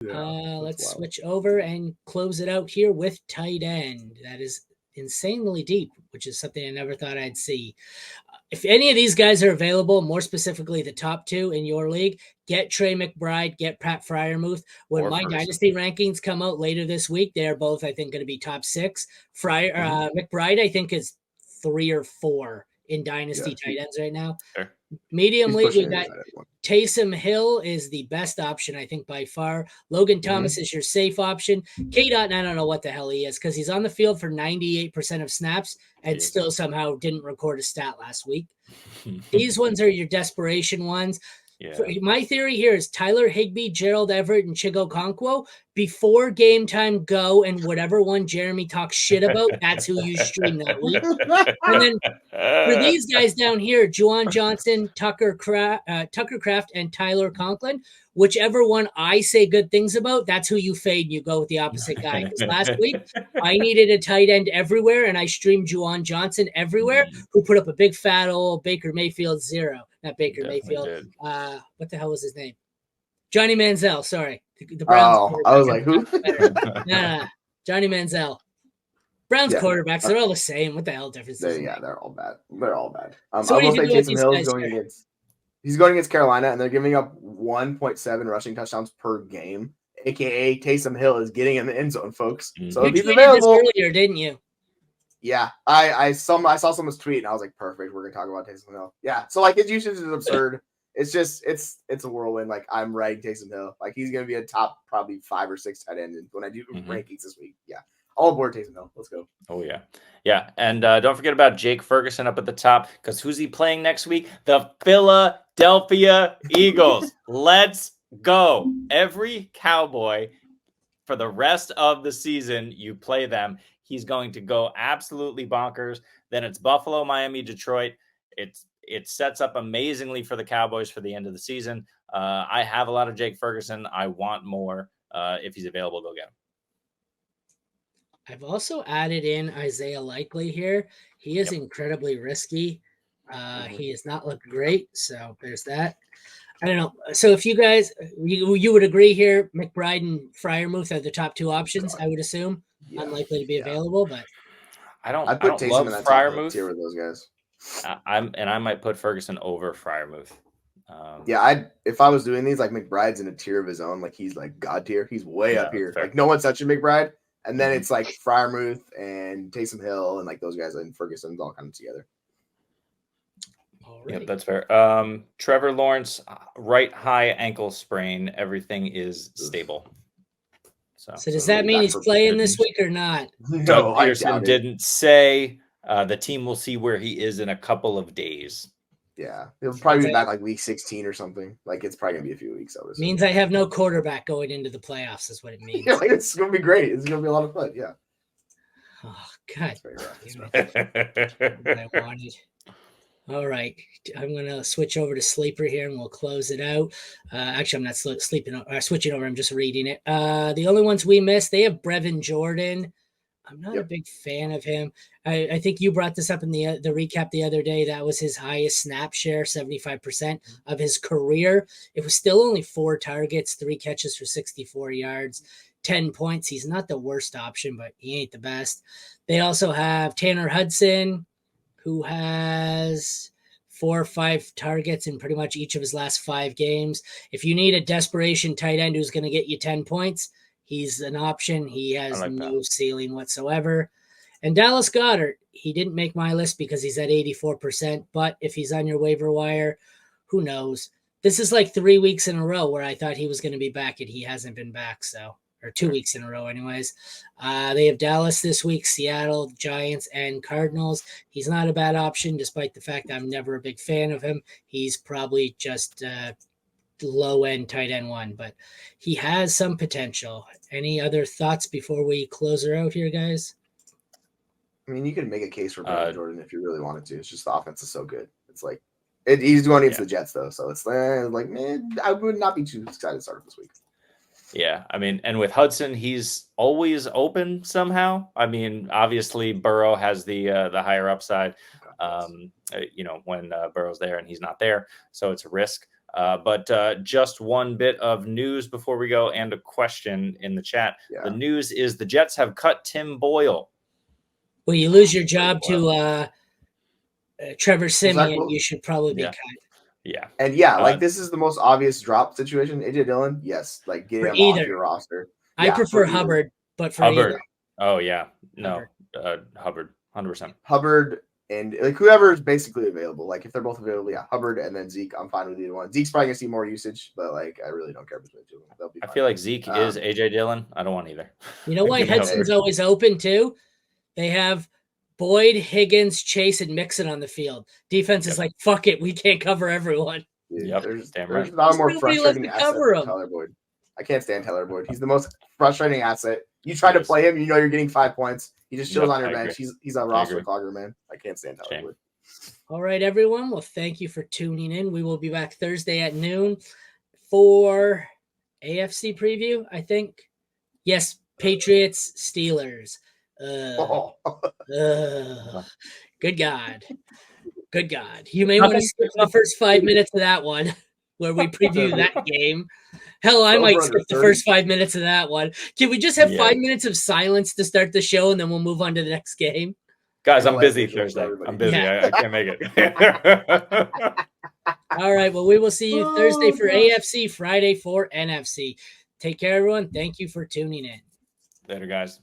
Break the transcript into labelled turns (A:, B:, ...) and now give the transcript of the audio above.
A: Let's switch over and close it out here with tight end. That is insanely deep, which is something I never thought I'd see. If any of these guys are available, more specifically the top two in your league, get Trey McBride, get Pat Fryermuth. When my dynasty rankings come out later this week, they are both, I think, going to be top 6. McBride, I think, is 3 or 4 in dynasty tight ends right now.
B: Sure.
A: Medium league, we got Taysom Hill is the best option, I think, by far. Logan Thomas is your safe option. K-Dot, I don't know what the hell he is because he's on the field for 98% of snaps and still somehow didn't record a stat last week. These ones are your desperation ones. Yeah. My theory here is Tyler Higbee, Gerald Everett, and Chigo Okonkwo. Before game time, go and whatever one Jeremy talks shit about, that's who you stream that week. And then for these guys down here, Juwan Johnson, Tucker Kraft, and Tyler Conklin, whichever one I say good things about, that's who you fade and you go with the opposite guy. Because last week, I needed a tight end everywhere, and I streamed Juwan Johnson everywhere, who put up a big fat old Baker Mayfield 0. Not Baker Mayfield. What the hell was his name? Johnny Manziel, sorry. The Browns.
C: I was like, who?
A: Nah, Johnny Manziel. Browns quarterbacks, they're all the same. What the hell difference is
C: Yeah, they're all bad. They're all bad.
A: So
C: I will say Taysom Hill is going against Carolina, and they're giving up 1.7 rushing touchdowns per game, a.k.a. Taysom Hill is getting in the end zone, folks. So if he's available.
A: This earlier, didn't you?
C: Yeah, I saw someone's tweet, and I was like, perfect, we're going to talk about Taysom Hill. Yeah, so, like, his usage is absurd. It's just, it's a whirlwind. Like, I'm riding Taysom Hill. Like, he's going to be a top probably 5 or 6 tight end when I do rankings this week. Yeah. All aboard Taysom Hill. Let's go.
B: Oh, yeah. Yeah. And don't forget about Jake Ferguson up at the top, because who's he playing next week? The Philadelphia Eagles. Let's go. Every Cowboy for the rest of the season, you play them. He's going to go absolutely bonkers. Then it's Buffalo, Miami, Detroit. It sets up amazingly for the Cowboys for the end of the season. I have a lot of Jake Ferguson. I want more. If he's available, go get him.
A: I've also added in Isaiah Likely here. He is incredibly risky. He has not looked great, so there's that. I don't know. So if you guys, you would agree here, McBride and Fryermuth are the top 2 options, I would assume. Unlikely to be available, but
B: I don't love Fryermuth
C: tier with those guys.
B: I might put Ferguson over Fryermuth.
C: If I was doing these, like, McBride's in a tier of his own, like he's like God tier. He's way up here. Fair. Like, no one's touching McBride. And then it's like Fryermuth and Taysom Hill and like those guys and Ferguson's all kind of together.
B: Yeah, that's fair. Trevor Lawrence, right high ankle sprain. Everything is stable.
A: So does that mean he's playing this week or not?
B: Doug Peterson didn't say. The team will see where he is in a couple of days.
C: Yeah, he'll probably be back like week 16 or something. Like, it's probably gonna be a few weeks.
A: Means I have no quarterback going into the playoffs. Is what it means.
C: Yeah, like, it's gonna be great. It's gonna be a lot of fun. Yeah.
A: Oh God. I wanted. All right, I'm gonna switch over to Sleeper here, and we'll close it out. Actually, I'm not switching over. I'm just reading it. The only ones we missed, they have Brevin Jordan. I'm not a big fan of him. I think you brought this up in the recap the other day. That was his highest snap share, 75% of his career. It was still only 4 targets, 3 catches for 64 yards, 10 points. He's not the worst option, but he ain't the best. They also have Tanner Hudson, who has 4 or 5 targets in pretty much each of his last 5 games. If you need a desperation tight end who's going to get you 10 points, he's an option. He has no ceiling whatsoever. And Dallas Goedert, he didn't make my list because he's at 84%. But if he's on your waiver wire, who knows? This is like 3 weeks in a row where I thought he was going to be back, and he hasn't been back. Or 2 weeks in a row anyways. They have Dallas this week, Seattle, Giants, and Cardinals. He's not a bad option, despite the fact that I'm never a big fan of him. He's probably just low-end tight end 1, but he has some potential. Any other thoughts before we close her out here, guys?
C: I mean, you can make a case for Brevin Jordan if you really wanted to. It's just the offense is so good. It's like he's going against the Jets, though, so it's like, man, I would not be too excited to start this week.
B: Yeah, I mean, and with Hudson, he's always open somehow. I mean, obviously, Burrow has the higher upside, when Burrow's there and he's not there, so it's a risk. But just one bit of news before we go, and a question in the chat.
C: Yeah.
B: The news is the Jets have cut Tim Boyle.
A: Well, you lose your job to Trevor Simeon,
C: Wilson?
A: you should probably be
B: Yeah.
A: cut.
B: Yeah.
C: And yeah, like this is the most obvious drop situation. AJ Dillon, yes, like get
A: For
C: him
A: either.
C: off your roster.
A: I
C: Yeah,
A: prefer
C: for either.
A: Hubbard, but for
B: Hubbard.
A: either.
B: Oh yeah. No.
A: Hubbard.
B: Hubbard. 100%.
C: Hubbard and like whoever is basically available. Like if they're both available, yeah, Hubbard and then Zeke. I'm fine with either one. Zeke's probably gonna see more usage, but like I really don't care between the two. They'll be
B: I
C: fine.
B: feel like Zeke is AJ Dillon. I don't want either.
A: You know why
B: Give me
A: Hudson's
B: Hubbard.
A: always open too? They have Boyd, Higgins, Chase, and Mixon on the field. Defense is like, fuck it, we can't cover everyone.
C: Dude,
B: Yep,
C: there's
B: damn
C: not
B: right.
C: a more
A: There's nobody left
C: frustrating
A: to
C: asset
A: cover
C: than
A: him.
C: Tyler Boyd. I can't stand Tyler Boyd. He's the most frustrating asset. You try
B: He
C: to
B: is.
C: play him, you know you're getting 5 points. He just chills
B: Yep,
C: on your
B: I
C: bench.
B: agree.
C: He's a roster
B: agree.
C: clogger, man. I can't stand Tyler
B: Shame.
C: Boyd.
A: All right, everyone. Well, thank you for tuning in. We will be back Thursday at noon for AFC preview, I think. Yes, Patriots, Steelers. Good God. Good God. You may want to skip the first 5 minutes of that one where we preview that game. Hell, I might skip the first 5 minutes of that one. Can we just have 5 minutes of silence to start the show and then we'll move on to the next game?
B: Guys, I'm busy Thursday. I'm busy.
A: Yeah.
B: I can't make it.
A: All right. Well, we will see you Thursday for AFC, Friday for NFC. Take care, everyone. Thank you for tuning in.
B: Later, guys.